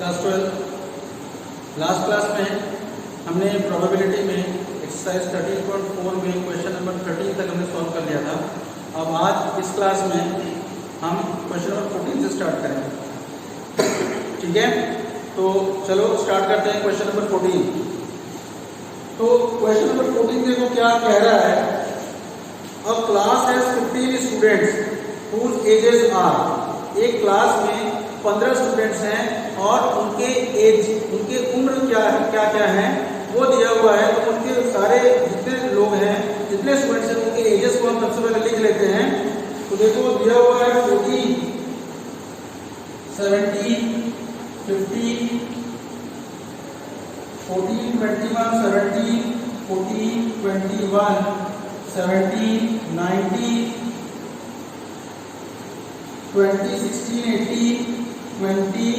Class 12 last class में हमने probability में एक्सरसाइज 13.4 में क्वेश्चन नंबर 13 तक हमने सॉल्व कर लिया था। अब आज इस क्लास में हम क्वेश्चन नंबर 14 से स्टार्ट करेंगे। ठीक है, तो चलो स्टार्ट करते हैं क्वेश्चन नंबर 14। तो क्वेश्चन नंबर 14 देखो क्या कह रहा है। अ class has 15 students whose ages are, एक क्लास में 15 स्टूडेंट्स हैं और उनके उम्र क्या है वो दिया हुआ है। तो उनके सारे जितने लोग हैं, जितने स्टूडेंट्स हैं, उनके एजेस को हम सबसे पहले लिख लेते हैं। तो देखो दिया हुआ है 40, 70, 50, 14, 21, 17, 14, 21, 17, 19, 20, 16, 18, 20,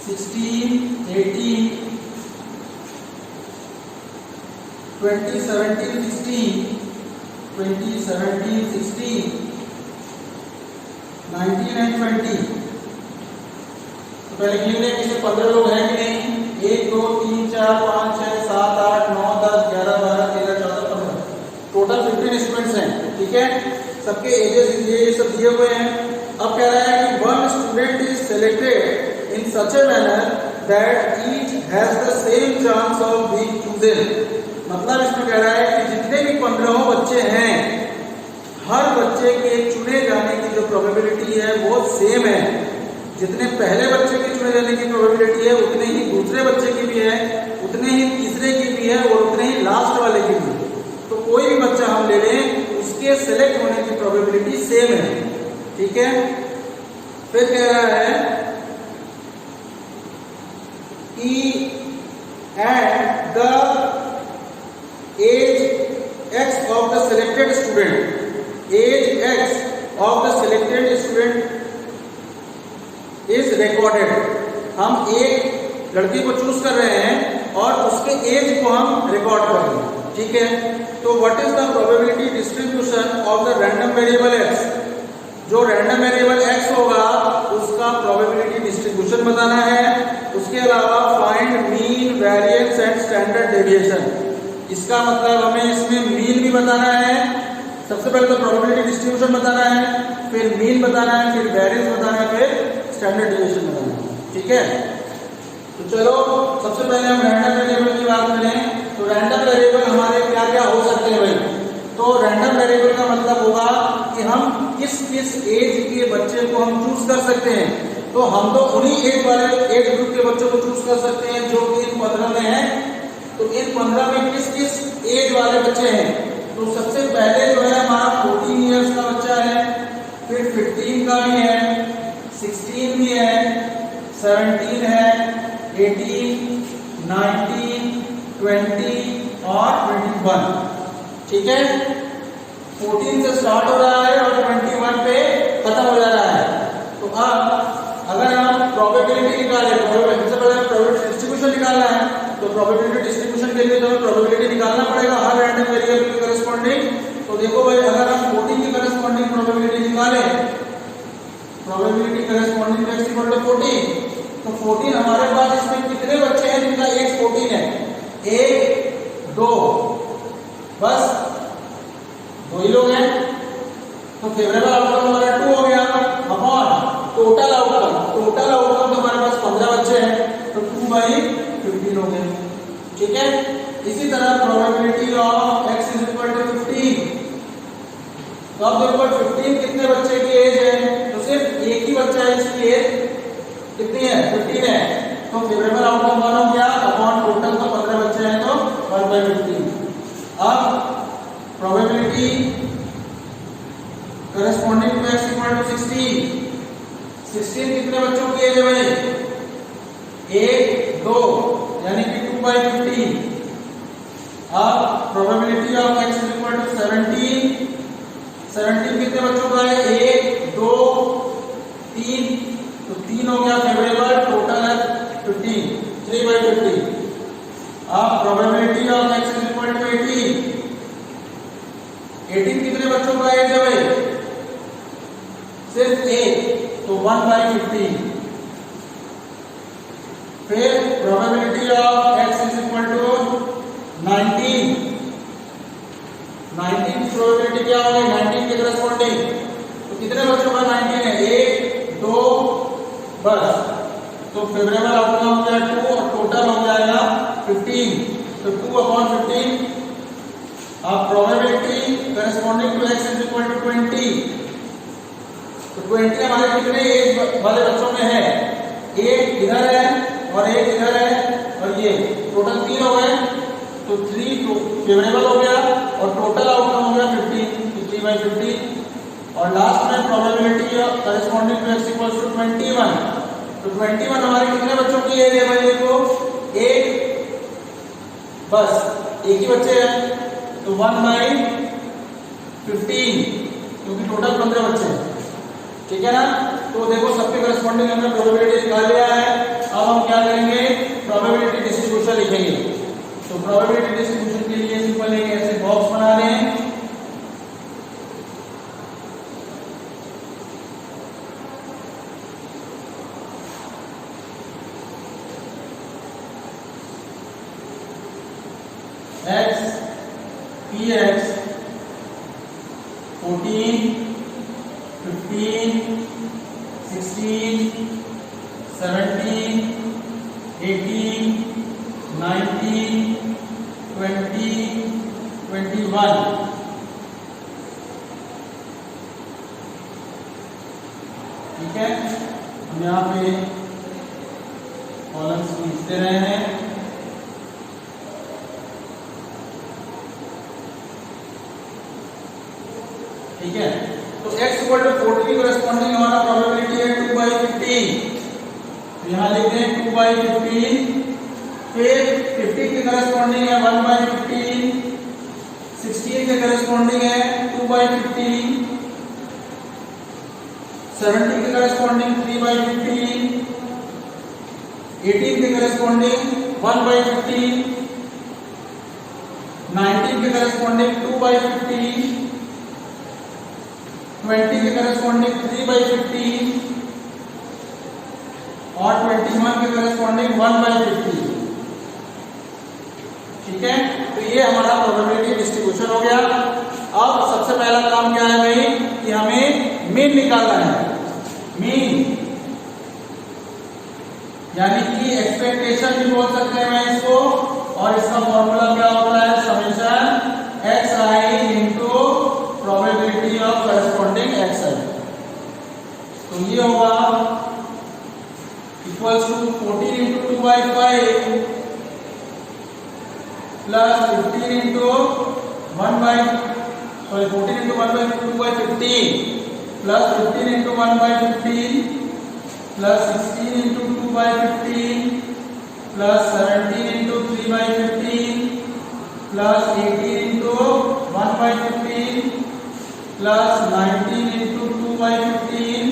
16, 18, 20, 17, 16, 20, 17, 16, 19 and 20। तो पहले गिन लें इसमें 15 लोग हैं कि नहीं। 1, 2, 3, 4, 5, 6, 7, 8, 9, 10, 11, 12, 13, 14, 15, टोटल 15 स्टूडेंट्स हैं। ठीक है, सबके एजेस ये सब दिए हुए हैं। अब कह रहा है कि one student is selected in such a manner that each has the same chance of being chosen. मतलब इसमें कह रहा है कि जितने भी 15 बच्चे हैं, हर बच्चे के चुने जाने की जो प्रोबेबिलिटी है वो सेम है। जितने पहले बच्चे के चुने जाने की प्रोबेबिलिटी है उतने ही दूसरे बच्चे की भी है, उतने ही तीसरे की भी है और उतने ही लास्ट वाले की भी है। तो कोई भी बच्चा हम ले लें, उसके सेलेक्ट होने की प्रोबेबिलिटी सेम है। ठीक है, फिर कह रहा है कि at the age x of the selected student, age x of the selected student is recorded. हम एक लड़की को चूज कर रहे हैं और उसके एज को हम रिकॉर्ड कर रहे हैं। ठीक है, तो what is the probability distribution of the random variable x। जो रैंडम वेरिएबल x होगा उसका प्रोबेबिलिटी डिस्ट्रीब्यूशन बताना है। उसके अलावा find mean, variance and standard deviation. इसका मतलब हमें इसमें मीन भी बताना है। सबसे पहले तो प्रोबेबिलिटी डिस्ट्रीब्यूशन बताना है, फिर मीन बताना है, फिर वेरिएंस बताना है, फिर स्टैंडर्ड डेविएशन बताना है। ठीक है, तो चलो सबसे पहले हम रैंडम वेरिएबल की बात करें। तो रैंडम वेरिएबल हमारे क्या क्या हो सकते हैं भाई। तो रैंडम वेरिएबल का मतलब होगा कि हम किस किस एज के बच्चे को हम चूज कर सकते हैं। तो हम तो उन्हीं एज वाले एज ग्रुप के बच्चों को चूज कर सकते हैं जो कि इन 15 में हैं। तो इन 15 में किस किस एज वाले बच्चे हैं। तो सबसे पहले जो है हमारा 14 ईयर्स का बच्चा है, फिर 15 का भी है, 16 भी है, 17 है, 18, 19, 20 और 21। ठीक है, 14 से स्टार्ट हो रहा है और 21 पे खत्म हो जा रहा है। तो अब अगर हम प्रोबेबिलिटी निकालें, सबसे पहले प्रोबेबिलिटी डिस्ट्रीब्यूशन निकालना है। तो प्रोबेबिलिटी डिस्ट्रीब्यूशन के लिए तो हमें प्रोबेबिलिटी निकालना पड़ेगा हर रैंडम वेरिएबल के करस्पॉन्डिंग। तो देखो भाई, अगर हम 14 की करस्पॉन्डिंग प्रोबेबिलिटी निकालें, probability corresponding to x equal to 14, तो 14 हमारे पास इसमें कितने बच्चे हैं जिनका एज 14 है। 1, 2, बस 2 ही लोग हैं। तो फेवरेबल आउटकम हमारा 2 हो गया upon total outcome. Total outcome तो हमारे पास 15 बच्चे हैं, तो 2/15 हो गए। ठीक है, इसी तरह probability of x is equal to 15। तो अब देखो 15 कितने बच्चे की एज है। तो सिर्फ एक ही बच्चा है, इसकी एज कितनी है, 15 है। तो फेवरेबल आउटकम वन हो गया अपॉन टोटल तो 15 बच्चे हैं तो 1/15। अब probability corresponding to x equal to 16। 16 कितने बच्चों की एज है भाई, 1, 2, यानी कि 2/15। अब probability of x equal to 17। 17 कितने बच्चों का है, 1, 2, 3, तो 3 हो गया फेवरेबल, टोटल है 15, 3/15। अब probability of x equal to 18। 18 कितने बच्चों का एज है भाई, सिर्फ 1, तो 1/15। फिर probability of x is equal to 19 की प्रोबेबिलिटी क्या होगी 19 के करस्पॉन्डिंग। तो कितने बच्चों का 19 है 1 2 बस। तो फेवरेबल आउटकम हो गया 2 और टोटल हो जाएगा 15। तो 2/15 अब probability corresponding to x is equal to 20। तो 20 हमारे कितने एज वाले बच्चों में है, एक इधर है और एक इधर है और ये टोटल 3 हो गए। तो 3 तो फेवरेबल हो गया और टोटल आउटकम हो गया 15। तो 3/15 और लास्ट में probability corresponding to x equal to 21। तो 21 हमारे कितने बच्चों की एज है भाई, देखो एक बस एक ही बच्चे हैं। तो 1/15 क्योंकि टोटल 15 बच्चे हैं, ठीक है ना। तो देखो सबके करस्पॉन्डिंग हमने प्रोबेबिलिटी निकाल लिया है। अब हम क्या करेंगे, प्रोबेबिलिटी डिस्ट्रीब्यूशन लिखेंगे। तो प्रोबेबिलिटी डिस्ट्रीब्यूशन के लिए सिंपल एक ऐसे बॉक्स बना लें। x px 14 15 16 17 18 19 20 21। ठीक है, हम यहाँ पे कॉलम्स खींचते रहे हैं। ठीक है, तो x इक्वल टू 40 करस्पॉन्डिंग हमारा प्रोबेबिलिटी है 2/15। तो यहाँ लिख दें 2/15। फिर 50 के करस्पॉन्डिंग है 1/15, 16 के करस्पॉन्डिंग है 2/15, 70 के करस्पॉन्डिंग 3/15, 18 के करस्पॉन्डिंग 1/15, 19 के करस्पॉन्डिंग 2/15, 20 के करस्पॉन्डिंग 3/15 और 21 के करस्पॉन्डिंग 1/15। ठीक है, तो ये हमारा प्रोबेबिलिटी डिस्ट्रीब्यूशन हो गया। अब सबसे पहला काम क्या है भाई, कि हमें मीन निकालना है। मीन यानी कि एक्सपेक्टेशन भी बोल सकते हैं मैं इसको, और इसका फॉर्मूला क्या होता है, summation xi into probability of corresponding xi। तो ये होगा equals to 14 into 2/5 plus 15 into 14 into 2/15 plus 15 into 1/15 plus 16 into 2/15 plus 17 into 3/15 plus 18 into 1/15 plus 19 into 2/15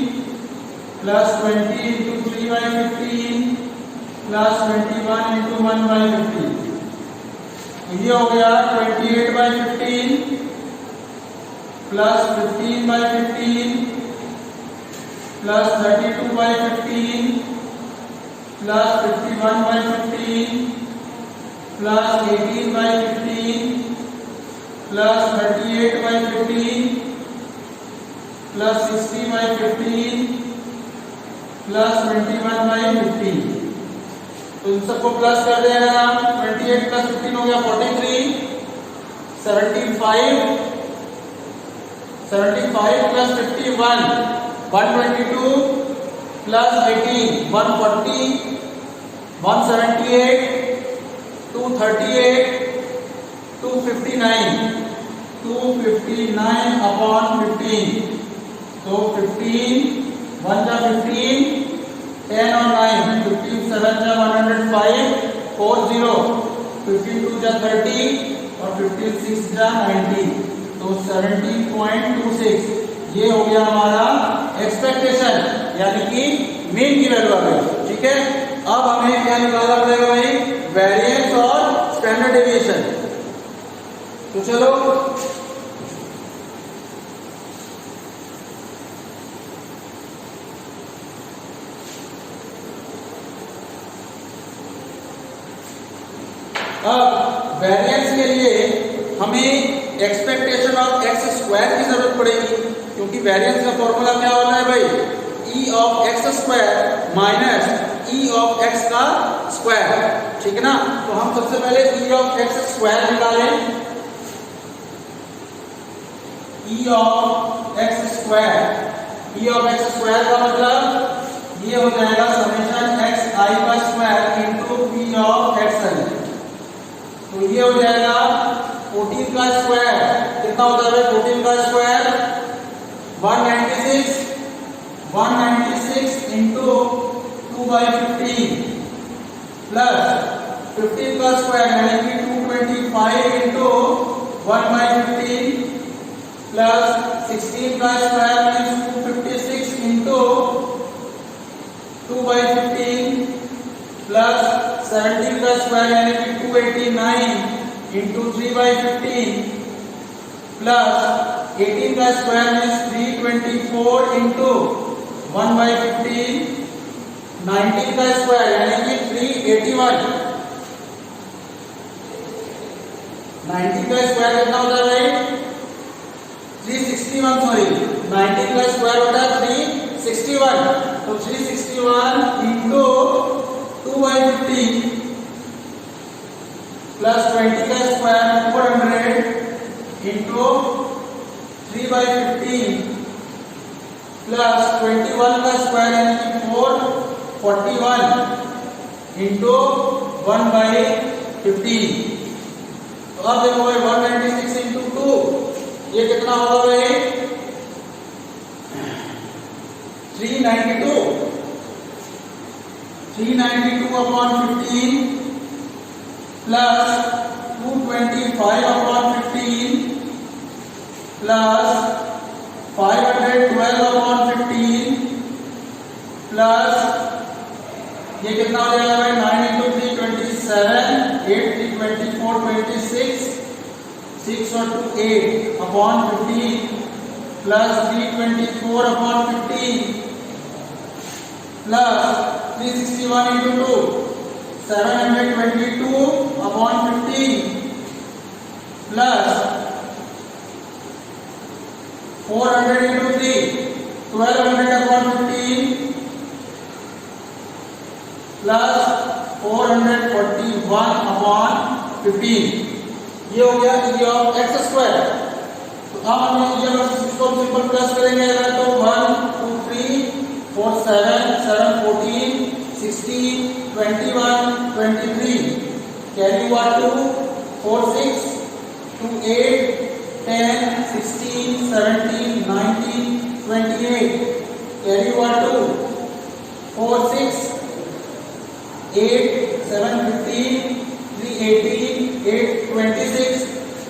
plus 20 into 3/15 plus 21 into 1/15। ये हो गया 28/15 plus 15/15 plus 32/15 plus 51/15 plus 18/15 plus 38/15 plus 60/15 plus 21/15। तो इन सबको plus कर देना। 28 प्लस 15 हो गया 43, 75 प्लस 51 122 प्लस 18 140 178 238 259 अपॉन 15। तो 15 1 जा 15 10 और 9 15 7 जा 105 40 15 2 जा 30 और 15 6 जा 90। तो 17.26 ये हो गया हमारा एक्सपेक्टेशन, यानी कि मीन की वैल्यू आ गई। ठीक है, अब हमें क्या निकालना पड़ेगा भाई, वेरिएंस और स्टैंडर्ड डेविएशन। तो चलो अब वेरिएंस के लिए हमें एक्सपेक्टेशन ऑफ एक्स स्क्वायर की जरूरत पड़ेगी, क्योंकि वेरिएंस का फॉर्मूला क्या होता है भाई, ई of X square minus E of X का स्क्वायर, ठीक है ना। तो हम सबसे पहले ई ऑफ एक्स स्क्वायर निकालें। ई ऑफ एक्स स्क्वायर का मतलब ये हो जाएगा समेशन एक्स आई का square into P of x L. तो ये हो जाएगा 14 का स्क्वायर, कितना होता है 14 का स्क्वायर 196 इनटू 2/15 प्लस 15 का स्क्वायर यानी कि 225 इनटू 1/15 प्लस 16 का स्क्वायर मींस 256 इनटू 2/15 प्लस 17 का स्क्वायर यानी कि 289 इनटू 3/15 प्लस 18 का स्क्वायर मींस 324 इनटू 1/15, 19 का स्क्वायर यानी कि 381, 19 का स्क्वायर कितना होता है भाई 361, सॉरी 19 का स्क्वायर होता है 361, तो 361 इनटू 2/15 प्लस 20 का स्क्वायर 400 इनटू 3/15 प्लस 21 का स्क्वायर यानी कि 441 इनटू 1/15। तो अब देखो भाई 196 इनटू 2 ये कितना होगा भाई 392 upon 15 plus 225 upon 15 plus 512 upon 15 plus ये कितना हो जाएगा भाई 9 इंटू 3 27, 8 3 24 26, 6 और 2 8 upon 15 plus 324 upon 15 plus 361 into 2 722 upon 15 plus 400 into 3 1200 upon 15 plus 441 upon 15। ये हो गया ई ऑफ एक्स स्क्वायर। तो अब हम ये इसको सिंपल प्लस करेंगे तो 1 2 3 4 7 7 14 16 21 23 कैरी हुआ 2 4 6 2 8 10 16 17 19 28 कैरी हुआ 2 4 6 8 7 15 3 18 8 26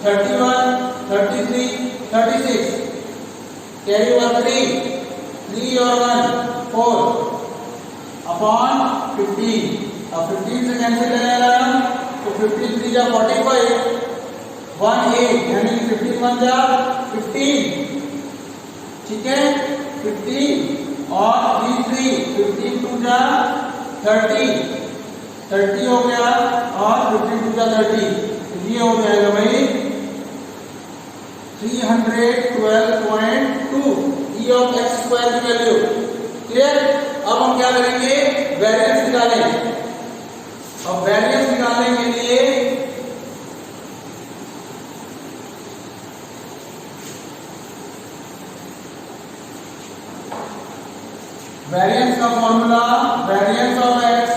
31 33 36 कैरी हुआ 3 और 1 4 अपॉन 15। अब 15 से कैंसिल करेगा तो 15 3 जा 45 1 8 यानी 15 1 जा 15, ठीक है 15 और 3 15 2 जा 30 हो गया और 15 2 जा 30, ये हो जाएगा भाई 312.2 ई ऑफ एक्स स्क्वायर की वैल्यू। क्लियर। अब हम क्या करेंगे वेरिएंस निकालेंगे। अब वेरिएंस निकालने के लिए वेरिएंस का formula variance of X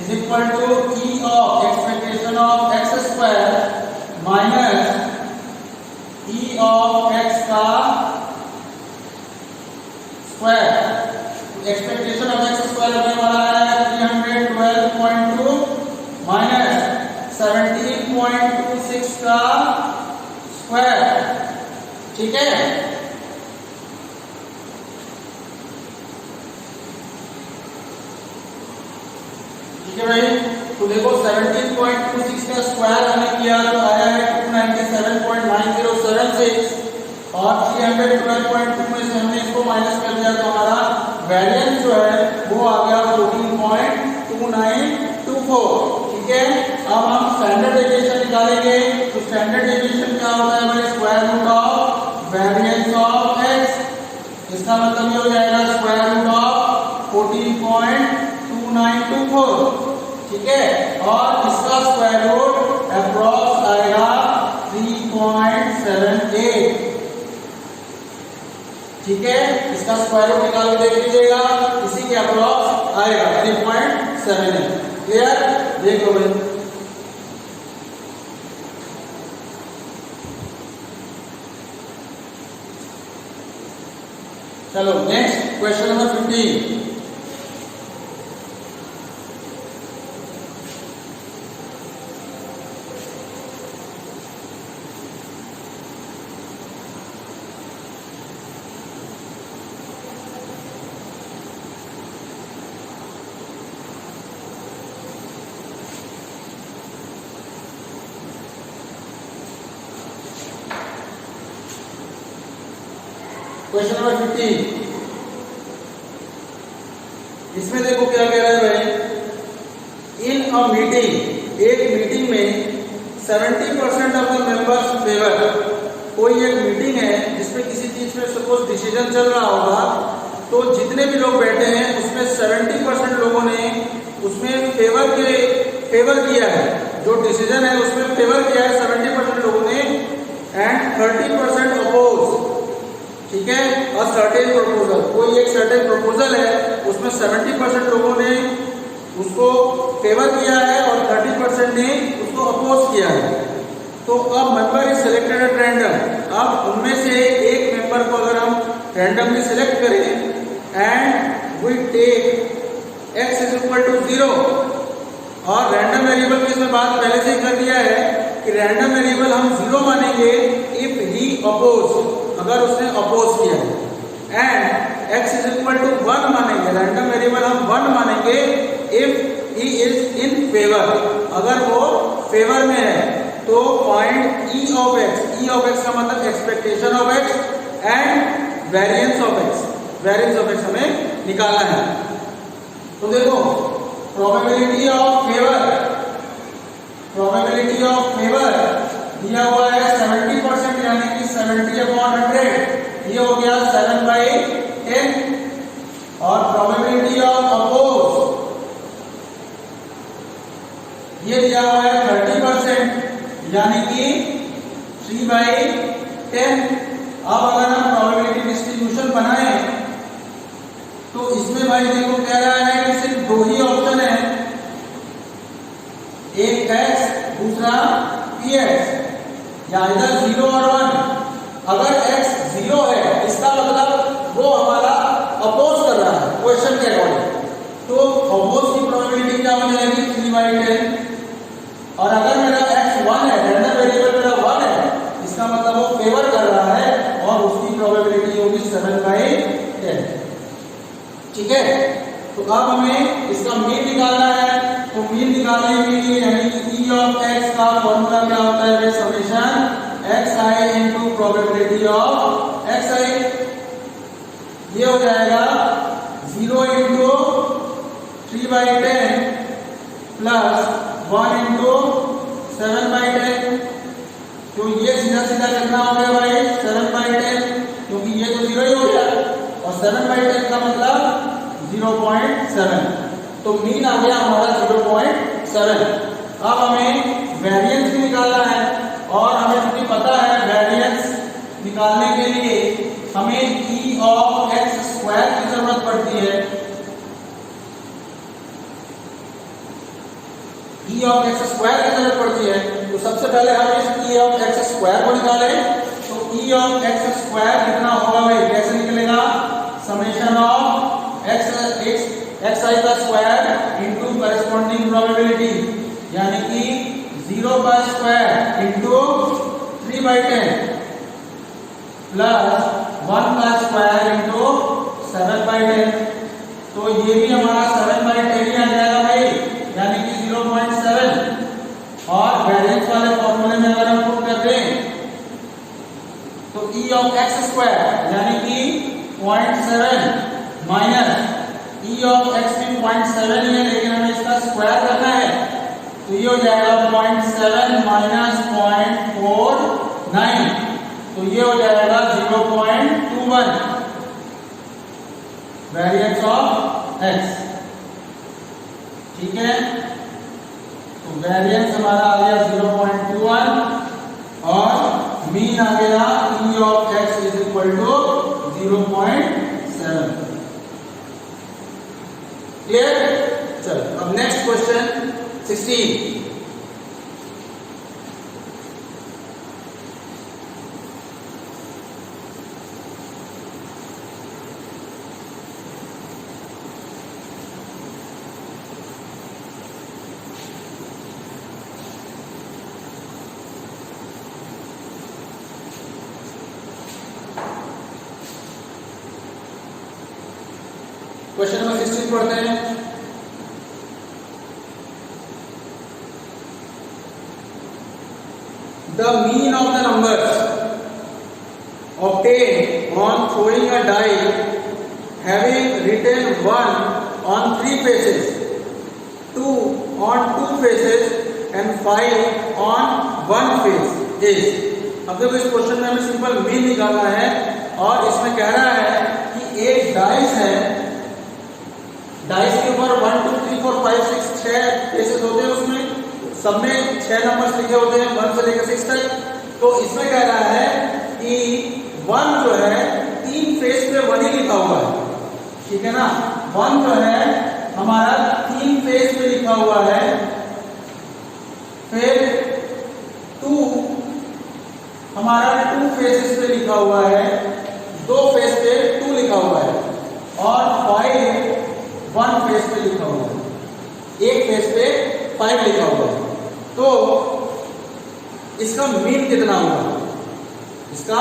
is equal to E of expectation of X square minus E of X का square. Expectation of X square होने वाला है 312.2 माइनस 17.26 का स्क्वायर, ठीक है। ठीक है भाई, तो देखो 17.26 का स्क्वायर हमने किया तो आया है 297.9076 और 312.2 में से हमने इसको माइनस कर दिया तो हमारा वेरिएंस जो है वो आ गया 14.2924। ठीक है। अब हम स्टैंडर्ड डेविएशन निकालेंगे। तो स्टैंडर्ड डेविएशन क्या होता है भाई? Square root of variance of x. इसका मतलब ये हो जाएगा स्क्वायर रूट ऑफ 14.2924, ठीक है। और इसका स्क्वायर रूट अप्रॉक्स आएगा 3.78, ठीक है। इसका स्क्वायर रूट निकाल के देख लीजिएगा, इसी के अप्रॉक्स आएगा 3.78। क्लियर? देख लो भाई। चलो next question number 15। Question number 15, इसमें देखो क्या कह रहा है भाई। इन अ मीटिंग, एक मीटिंग में 70% ऑफ द मेंबर्स फेवर। कोई एक मीटिंग है जिसमें किसी चीज में सपोज डिसीजन चल रहा होगा, तो जितने भी लोग बैठे हैं उसमें 70% लोगों ने उसमें फेवर किया है। जो डिसीजन है उसमें फेवर किया है 70% लोगों ने, एंड 30% अपोज, ठीक है। और सर्टेन प्रपोजल, कोई एक सर्टेन प्रपोजल है उसमें 70% लोगों ने उसको फेवर किया है और 30% ने उसको अपोज किया है। तो अब member is selected at random. अब उनमें से एक मेंबर को अगर हम रैंडमली सिलेक्ट करें and we take x is equal to 0, और रैंडम वेरिएबल की इसमें बात पहले से ही कर दिया है कि रैंडम वेरिएबल हम 0 मानेंगे इफ ही अपोज, अगर उसने अपोज किया है, and x is equal to 1 मानेंगे, रैंडम वेरिएबल हम 1 मानेंगे if he is in favour, अगर वो फेवर में है। तो पॉइंट e ऑफ x का मतलब expectation of x and variance of x हमें निकालना है। तो देखो प्रोबेबिलिटी ऑफ फेवर दिया हुआ है 70%, यानी कि 70/100, ये हो गया 7/10। और प्रोबेबिलिटी ऑफ अपोज ये दिया हुआ है 30%, यानी कि 3/10। अब अगर हम प्रोबेबिलिटी डिस्ट्रीब्यूशन बनाए तो इसमें भाई देखो कह रहा है कि सिर्फ दो ही ऑप्शन है, एक x दूसरा px, या इधर 0 और 1। अगर x 0 है इसका मतलब वो हमारा अपोज कर रहा है क्वेश्चन के अकॉर्डिंग, तो अपोज की प्रोबेबिलिटी क्या हो जाएगी 3/10। और अगर मेरा x 1 है, रैंडम वेरिएबल मेरा 1 है, इसका मतलब वो फेवर कर रहा है और उसकी प्रोबेबिलिटी होगी 7/10, ठीक है। तो अब हमें इसका मीन निकालना है। तो मीन निकालने के लिए यानी कि e ऑफ x का फॉर्मूला क्या होता है? Summation xi into probability of xi। ये हो जाएगा 0 इनटू 3/10 प्लस 1 इनटू 7/10। तो ये सीधा सीधा कितना हो गया भाई? 7/10, क्योंकि ये तो 0 ही हो गया, और 7/10 का मतलब 0.7। तो मीन आ गया हमारा 0.7। अब हमें वेरिएंस भी निकालना है, और हमें क्योंकि पता है वेरिएंस निकालने के लिए हमें e ऑफ x स्क्वायर की जरूरत पड़ती है। e ऑफ x स्क्वायर की जरूरत पड़ती है। तो सबसे पहले हम इस e ऑफ x स्क्वायर को निकालें। तो e ऑफ x स्क्वायर कितना होगा भाई? कैसे निकलेगा? समेशन ऑफ xi का स्क्वायर इनटू करेस्पॉन्डिंग प्रोबेबिलिटी, यानी कि 0 का स्क्वायर इनटू 3/10 प्लस 1 का स्क्वायर इनटू 7/10। तो ये भी हमारा 7/10 ही आ जाएगा भाई, यानी कि 0.7। और वेरिएंस वाले फॉर्मूले में अगर हम पुट कर दें तो e ऑफ x स्क्वायर यानी कि 0.7 माइनस e ऑफ x भी 0.7 ही है, लेकिन हमें इसका स्क्वायर करना है। तो ये हो जाएगा 0.7 माइनस 0.49, तो ये हो जाएगा 0.21 वेरिएंस ऑफ x। ठीक है, तो वेरिएंस हमारा आ गया 0.21 और मीन आ गया e of x is equal to 0.7। Clear? चलो अब नेक्स्ट क्वेश्चन 16। क्वेश्चन नंबर 16 पढ़ते हैं। The mean of the numbers obtained on throwing a die having written 1 on 3 faces, 2 on 2 faces and 5 on 1 face is। अब देखो इस question में हमें simple mean निकालना है और इसमें कह रहा है कि एक डाइस है, डाइस के ऊपर 1 2 3 4 5 6 6 फेसेस होते हैं, उसमें सब में 6 नंबर्स लिखे होते हैं 1 से लेकर 6 तक। तो इसमें कह रहा है कि 1 जो है 3 फेस पे 1 ही लिखा हुआ है, ठीक है ना। 1 जो है हमारा 3 फेस पे लिखा हुआ है, फिर 2 हमारा 2 फेसेस पे लिखा हुआ है, 2 फेस पे 2 लिखा हुआ है और 5 1 फेस पे लिखा हुआ है, एक फेस पे 5 लिखा हुआ है। तो इसका मीन कितना होगा, इसका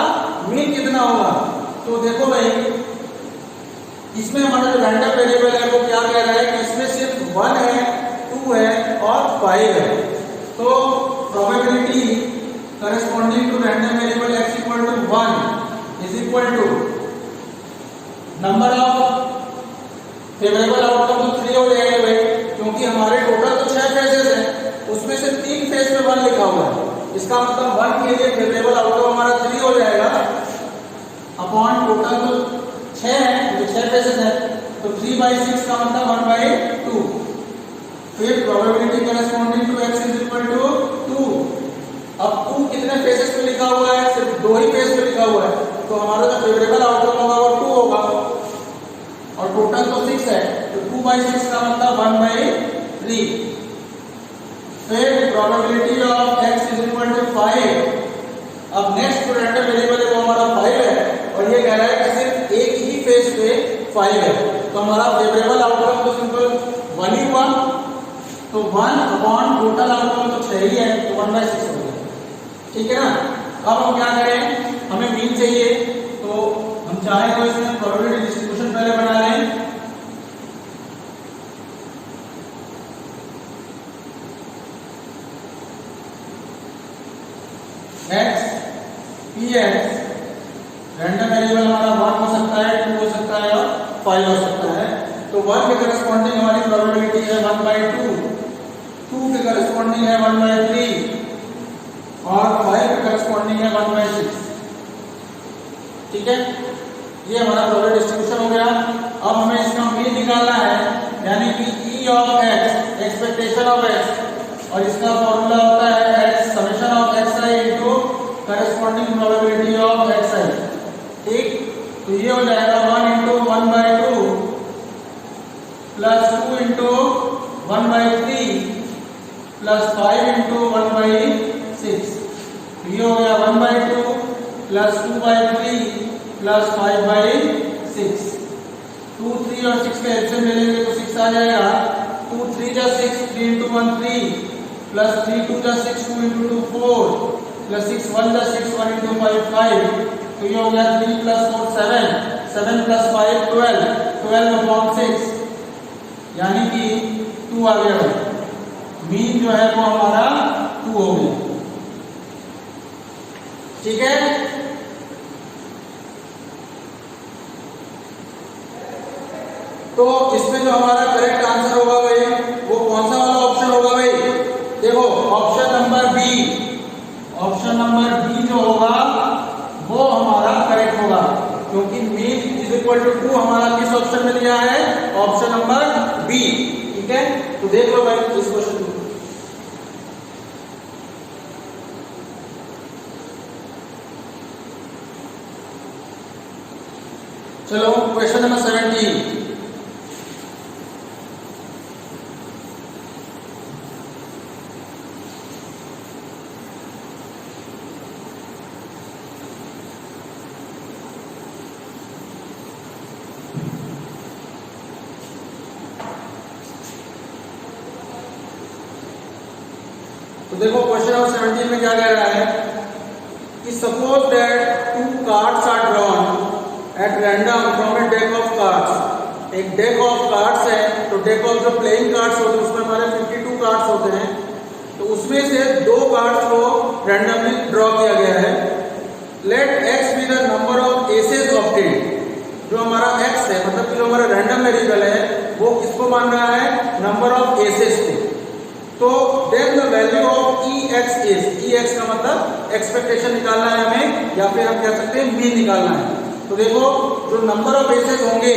मीन कितना होगा? तो देखो भाई, इसमें हमारा जो रैंडम वेरिएबल है वो क्या कह रहा है कि इसमें सिर्फ 1 है, 2 है और 5 है। तो probability corresponding to random variable x equal to 1 is equal to number of favourable outcome तो 3 हो जाएगा भाई, क्योंकि हमारे टोटल तो 6 फेसेस हैं, उसमें से 3 फेस में 1 लिखा हुआ है। इसका मतलब 1 के लिए फेवरेबल आउटकम हमारा 3 हो जाएगा अपॉन टोटल तो 6 है, तो 6 फेसेस है, तो 3/6 का मतलब 1/2। फिर probability corresponding to x is equal to 2। अब 2 कितने फेसेस पे लिखा हुआ है? सिर्फ 2 ही फेस पे लिखा हुआ है, तो हमारा जो फेवरेबल आउटकम होगा वो 2 होगा और टोटल तो 6 है, तो 2/6 का मतलब 1/3। फिर probability of x is equal to 5। अब नेक्स्ट जो रैंडम वेरिएबल है वो हमारा 5 है और ये कह रहा है कि सिर्फ एक ही फेस पे 5 है, तो हमारा फेवरेबल आउटकम तो सिंपल 1 ही हुआ, तो 1 अपॉन टोटल आउटकम तो 6 ही है, तो 1/6 हो गया। ठीक है ना। अब हम क्या करें, हमें मीन चाहिए, तो हम चाहे तो इसमें प्रोबेबिलिटी डिस्ट्रीब्यूशन पहले बना लें। x px रैंडम वेरिएबल हमारा 1 हो सकता है, 2 हो सकता है और 5 हो सकता है। तो 1 के करस्पॉन्डिंग हमारी प्रोबेबिलिटी है 1/2, 2 के करस्पॉन्डिंग है 1/3 और 5 के करस्पॉन्डिंग है 1/6। ठीक है, ये हमारा प्रोबेबिलिटी डिस्ट्रीब्यूशन हो गया। अब हमें इसका मीन निकालना है, यानी कि e of x expectation of x, और इसका फॉर्मूला होता है x summation of xi into corresponding probability of xi। ठीक, तो ये हो जाएगा 1 into 1/2 plus 2 into 1/3 plus 5 into 1/6। ये हो गया 1/2 प्लस 2/3 प्लस 5/6। 2 3 और 6 के एलसीएम ले लेंगे तो 6 आ जाएगा। 2 3 जा 6, 3 इंटू 1 3 प्लस 3 2 जा 6, 2 इंटू 2 4 प्लस 6 1 जा 6, 1 इंटू 5 5। तो ये हो गया 3 प्लस 4 7, 7 प्लस 5 12, 12 अपॉन 6, यानी कि 2 आ गया। मीन जो है वो हमारा 2 हो गया। ठीक है, तो इसमें जो हमारा करेक्ट आंसर होगा भाई वो कौन सा वाला ऑप्शन होगा भाई? नंबर बी जो होगा वो हमारा करेक्ट होगा, क्योंकि मीन इज इक्वल टू 2 हमारा किस ऑप्शन में दिया है, ऑप्शन नंबर बी। ठीक है, तो देख लो भाई इस क्वेश्चन को। चलो क्वेश्चन नंबर 17। तो देखो क्वेश्चन नंबर 17 में क्या कह रहा है कि suppose that 2 cards are drawn at random from a deck of cards. एक डेक ऑफ कार्ड्स है, तो डेक ऑफ जो प्लेइंग कार्ड्स होते हैं उसमें हमारे 52 कार्ड्स होते हैं, तो उसमें से 2 कार्ड्स को रैंडमली ड्रॉ किया गया है। Let x be the number of aces obtained. जो हमारा एक्स है, मतलब जो हमारा रैंडम वेरिएबल है, वो किसको मान रहा है, नंबर ऑफ एसेस को। तो then the value of E x is, E x का मतलब एक्सपेक्टेशन निकालना है हमें, या फिर हम कह सकते हैं मीन निकालना है। तो देखो जो नंबर ऑफ एसेस होंगे,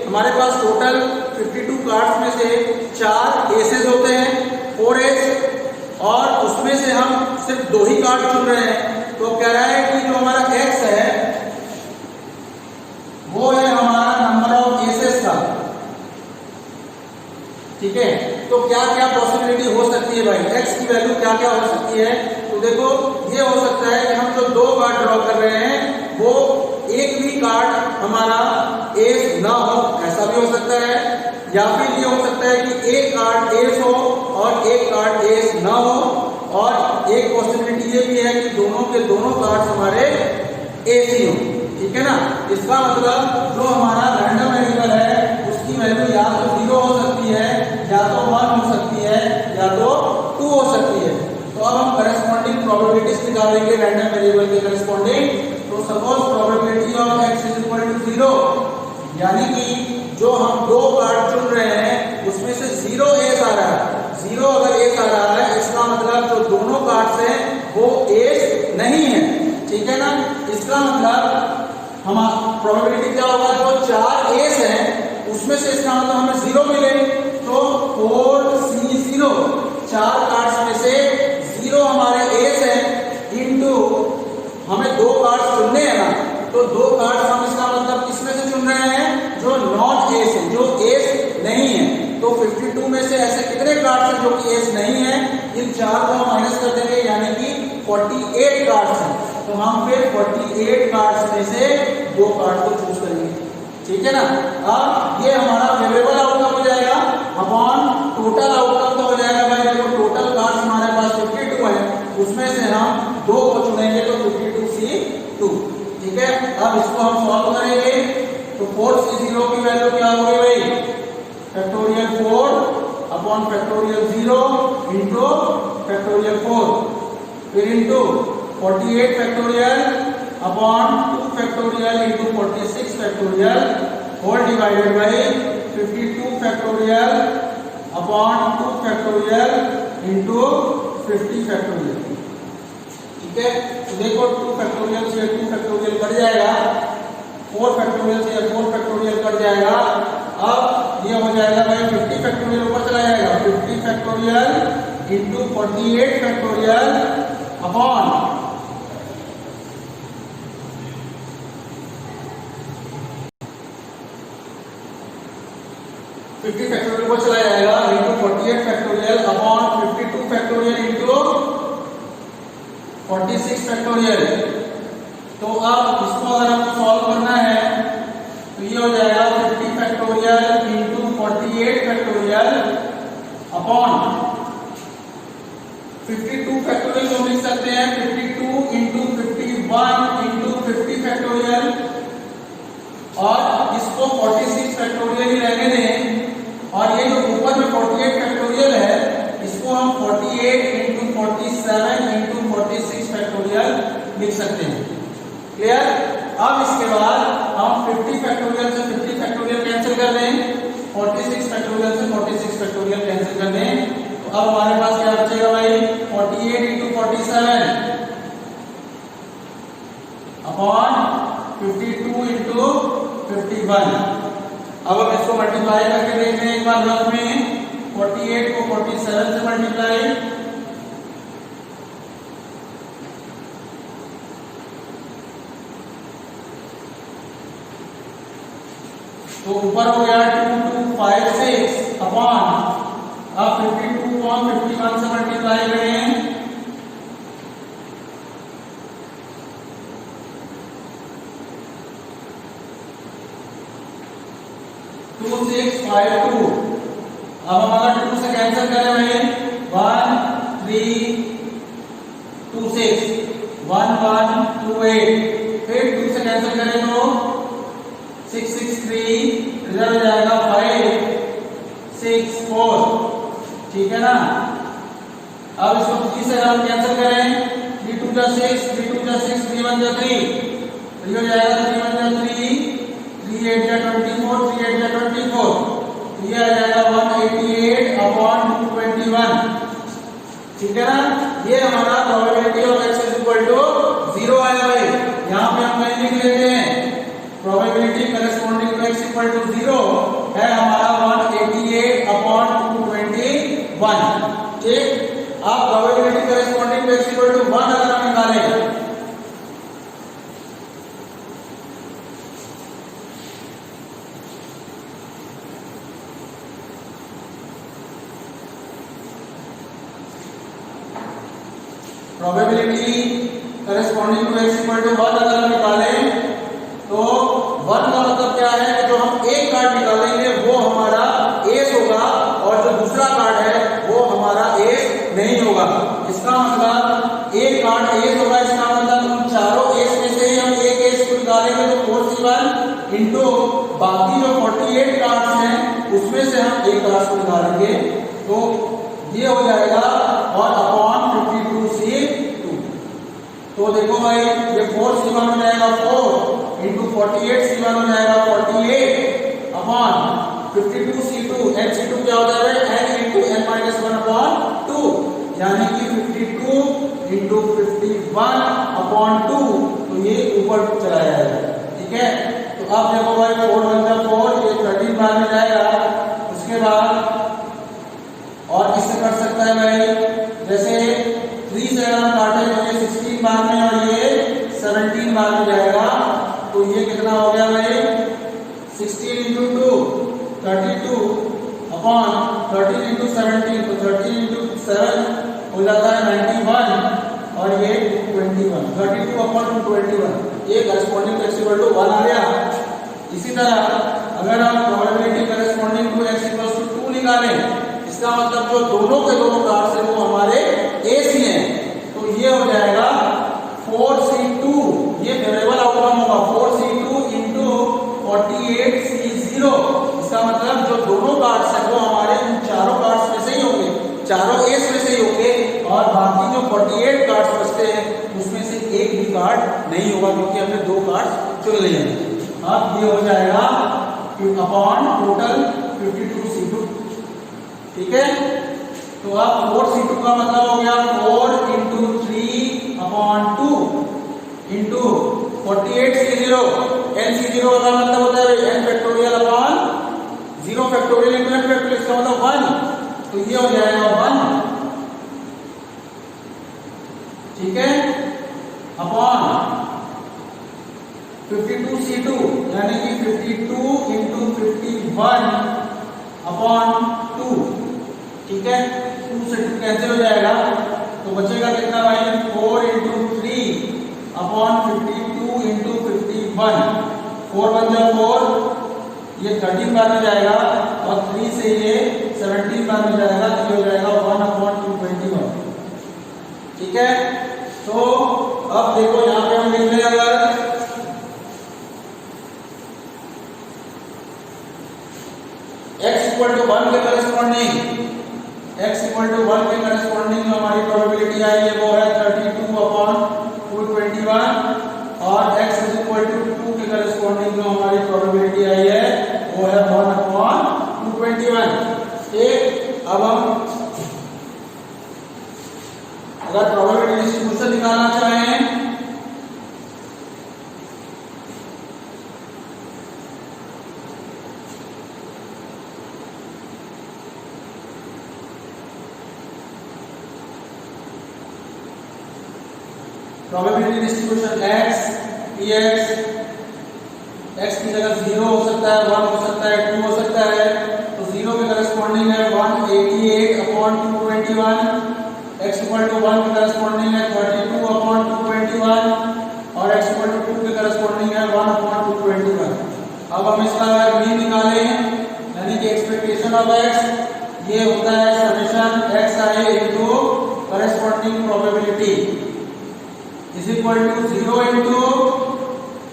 हमारे पास टोटल 52 कार्ड्स में से 4 एसेस होते हैं, 4 एस, और उसमें से हम सिर्फ 2 ही कार्ड चुन रहे हैं। तो कह रहा है कि जो हमारा एक्स है वो है हमारा नंबर ऑफ एसेस का। ठीक है, तो क्या क्या पॉसिबिलिटी हो सकती है भाई, एक्स की वैल्यू क्या क्या हो सकती है। तो देखो ये हो सकता है कि हम जो 2 कार्ड ड्रॉ कर रहे हैं वो एक भी कार्ड हमारा एस ना हो, ऐसा भी हो सकता है। या फिर ये हो सकता है कि एक कार्ड एस हो और एक कार्ड एस ना हो, और एक पॉसिबिलिटी ये भी है कि दोनों के दोनों कार्ड्स हमारे एस ही हो। ठीक है ना, इसका मतलब जो हमारा रैंडम वेरिएबल है उसकी वैल्यू या तो 0 हो सकती है, या तो 1 हो सकती है, या तो 2 हो सकती है। तो अब हम करस्पॉन्डिंग प्रोबेबिलिटीज निकालेंगे रैंडम वेरिएबल के करस्पॉन्डिंग। तो suppose probability of x is equal to 0, यानी कि जो हम 2 कार्ड चुन रहे हैं उसमें से 0 एस आ रहा है। 0 अगर एस आ रहा है, इसका मतलब जो दोनों कार्ड्स हैं वो एस नहीं है। ठीक है ना, इसका मतलब हम प्रोबेबिलिटी क्या होगा, जो 4 एस हैं उसमें से इसका मतलब हमें 0 मिले, तो 4C0, 4 कार्ड्स में से 0 हमारे एस है, इनटू हमें 2 कार्ड्स चुनने हैं ना, तो 2 कार्ड्स हम इसका मतलब किसमें से चुन रहे हैं, जो नॉट एस है, जो एस नहीं है। तो 52 में से ऐसे कितने कार्ड्स हैं जो कि एस नहीं है, इन 4 को हम माइनस कर देंगे, यानी कि 48 कार्ड्स हैं। तो हम फिर 48 कार्ड्स में से 2 कार्ड को चूज करेंगे। ठीक है ना, अब ये हमारा फेवरेबल आउटकम हो जाएगा अपॉन टोटल आउटकम तो हो जाएगा भाई, देखो टोटल कार्ड्स हमारे पास 52 है, उसमें से हम 2 को चुनेंगे तो 52C2। ठीक है, अब इसको हम सॉल्व करेंगे, तो 4C0 की वैल्यू क्या होगी भाई, factorial 4 upon factorial 0 into factorial 4, फिर into 48 factorial upon 2 factorial into 46 factorial whole divided by 52 factorial upon 2 factorial into 50 factorial. ठीक है, तो देखो 2 फैक्टोरियल से 2 फैक्टोरियल कट जाएगा, 4 फैक्टोरियल से 4 फैक्टोरियल कट जाएगा। अब ये हो जाएगा भाई 50 फैक्टोरियल ऊपर चला जाएगा, 50 factorial into 48 factorial upon 50 factorial ऊपर चला जाएगा, into 48 factorial upon 52 factorial into 46 factorial. तो अब इसको अगर हमको सॉल्व करना है तो ये हो जाएगा 50 factorial into 48 factorial upon 52 factorial को लिख सकते हैं 52 इंटू 51 इंटू 50 फैक्टोरियल, और इसको 46 फैक्टोरियल ही रहने दें, और ये जो ऊपर में 48 फैक्टोरियल है इसको हम 48 इंटू 47 इंटू 46 फैक्टोरियल लिख सकते हैं। क्लियर, अब इसके बाद हम 50 फैक्टोरियल से 50 फैक्टोरियल कैंसिल कर दें, 46 फैक्टोरियल से 46 फैक्टोरियल कैंसिल कर दें, तो अब हमारे पास क्या बचेगा भाई 48 इंटू 47 52 इंटू 51। अब हम इसको मल्टीप्लाई करके देखते हैं एक बार रफ में। 48 को 47 से मल्टीप्लाई, तो ऊपर हो गया 2256 अपॉन, अब 52 को 51 से मल्टीप्लाई करें, टू 652। अब हम अगर 2 से कैंसिल करें भाई 1 3 2 6 1 1 2 8, फिर 2 से कैंसिल करें तो 6 6 3, इधर हो जाएगा 5 6 4, ठीक है ना। अब इसको 3 से हम कैंसिल करें, 3 2 जा 6 3 2 जा 6 3 1 जा 3, तो ये हो जाएगा 3 1 जा 3 3 8 जा 24 3 8 जा 24, तो ये आ जाएगा 188 अपॉन 221, ठीक है ना। ये हमारा probability of x is equal to 0 आया भाई। यहाँ पे हम कहीं लिख लेते हैं probability corresponding to x equal to 0 है हमारा 188 अपॉन 221, ठीक। अब probability corresponding to x equal to 1 अगर हम निकालें, probability corresponding to x equal to 1 अगर हम निकालें, तो 1 का मतलब क्या है कि जो हम एक कार्ड निकालेंगे वो हमारा एस होगा और जो दूसरा कार्ड है वो हमारा एस नहीं होगा। इसका मतलब एक कार्ड एस होगा, इसका मतलब उन चारों एस में से ही हम एक एस को निकालेंगे तो 4C1 इंटू बाकी जो 48 कार्ड्स हैं उसमें से हम एक कार्ड को निकालेंगे, तो ये हो जाएगा और अपॉन 52C2। तो देखो भाई ये 4C1 हो जाएगा 4 इंटू 48C1 हो जाएगा 48 अपॉन 52C2। NC2 क्या होता है n इंटू n-1 अपॉन 2, यानी कि 52 इंटू 51 अपॉन 2, तो ये ऊपर चला जाएगा, ठीक है। तो अब देखो भाई 4 1 जा 4, ये 13 बार में जाएगा। उसके बाद और किससे कर सकता है भाई, जैसे 3 से अगर हम काटे तो ये 16 बार में और ये 17 बार में जाएगा, तो ये कितना हो गया भाई 16 इंटू 2 32 अपॉन 13 इंटू 17, तो 13 इंटू 7 हो जाता है 91 और ये 221, 32 अपॉन 221, ये corresponding to x equal to 1 आ गया। इसी तरह अगर हम probability corresponding to x equal to 2 निकालें, इसका मतलब जो दोनों के दोनों कार्ड्स हैं वो हमारे एस ही हैं, तो ये हो जाएगा 4C2, ये वेरिएबल आउटकम होगा 4C2 इंटू 48C0। इसका मतलब जो दोनों कार्ड्स हैं वो हमारे उन चारों कार्ड्स में से ही होंगे, चारों एस में से ही होंगे, और बाकी जो 48 कार्ड्स बचते हैं उसमें से एक भी कार्ड नहीं होगा क्योंकि हमने 2 कार्ड्स चुन लिए हैं। अब ये हो जाएगा अपॉन टोटल 52C2, ठीक है। तो अब 4C2 का मतलब हो गया 4 into 3 upon 2 into 48C0। NC0 का मतलब होता है n factorial upon 0 factorial into n factorial, इसका मतलब 1, तो ये हो जाएगा 1, ठीक है, अपॉन 52C2 यानी कि 52 इंटू 51 अपॉन 2, ठीक है। 2 से 2 कैंसिल हो जाएगा, तो बचेगा कितना भाई 4 इंटू 3 अपॉन 52 इंटू 51, 4 1 जा 4, ये 13 बार में जाएगा और 3 से ये 17 बार में जाएगा, तो ये हो जाएगा 1 अपॉन 221, ठीक है। तो अब देखो यहाँ पे हम लिख लें अगर x इक्वल टू 1 के करेस्पॉन्डिंग, x इक्वल टू 1 के करेस्पॉन्डिंग जो हमारी प्रोबेबिलिटी आई है वो है 32 अपॉन 221, और x इज इक्वल टू 2 के करेस्पॉन्डिंग जो हमारी प्रोबेबिलिटी आई है वो है 1 अपॉन 221, ठीक। अब हम अगर प्रोबेबिलिटी डिस्ट्रीब्यूशन निकालना चाहें probability distribution x px, x की जगह 0 हो सकता है, 1 हो सकता है, 2 हो सकता है, तो 0 के करस्पॉन्डिंग है 188 अपॉन 221, x इक्वल टू 1 के करस्पॉन्डिंग है 32 अपॉन 221 और x इक्वल टू 2 के करस्पॉन्डिंग है 1 अपॉन 221। अब हम इसका अगर मीन निकालें यानी कि एक्सपेक्टेशन ऑफ x ये होता है summation xi into corresponding probability is equal to 0 into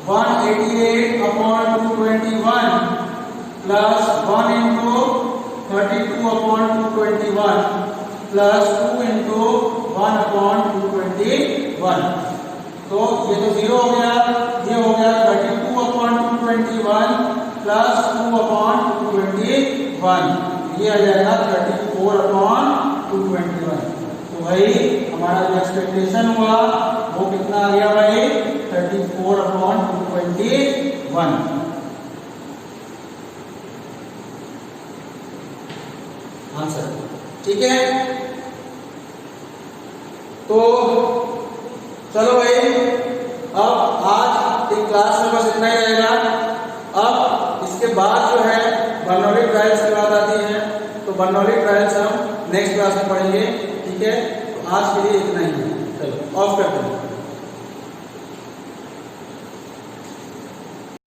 188 upon 221 plus 1 into 32 upon 221 plus 2 into 1 upon 221। तो ये तो 0 हो गया, ये हो गया 32 upon 221 plus 2 upon 221, ये आ जाएगा 34 upon 221। तो भाई हमारा जो एक्सपेक्टेशन हुआ वो कितना आ गया भाई 34 अपॉन 221। आंसर ठीक है। तो चलो भाई अब आज एक क्लास में बस इतना ही रहेगा। अब इसके बाद जो है बर्नौली ट्रायल्स की बात आती है, तो बर्नौली ट्रायल्स हम नेक्स्ट क्लास में पढ़ेंगे। ठीक है, तो आज के लिए इतना ही है। चलो ऑफ करते हैं।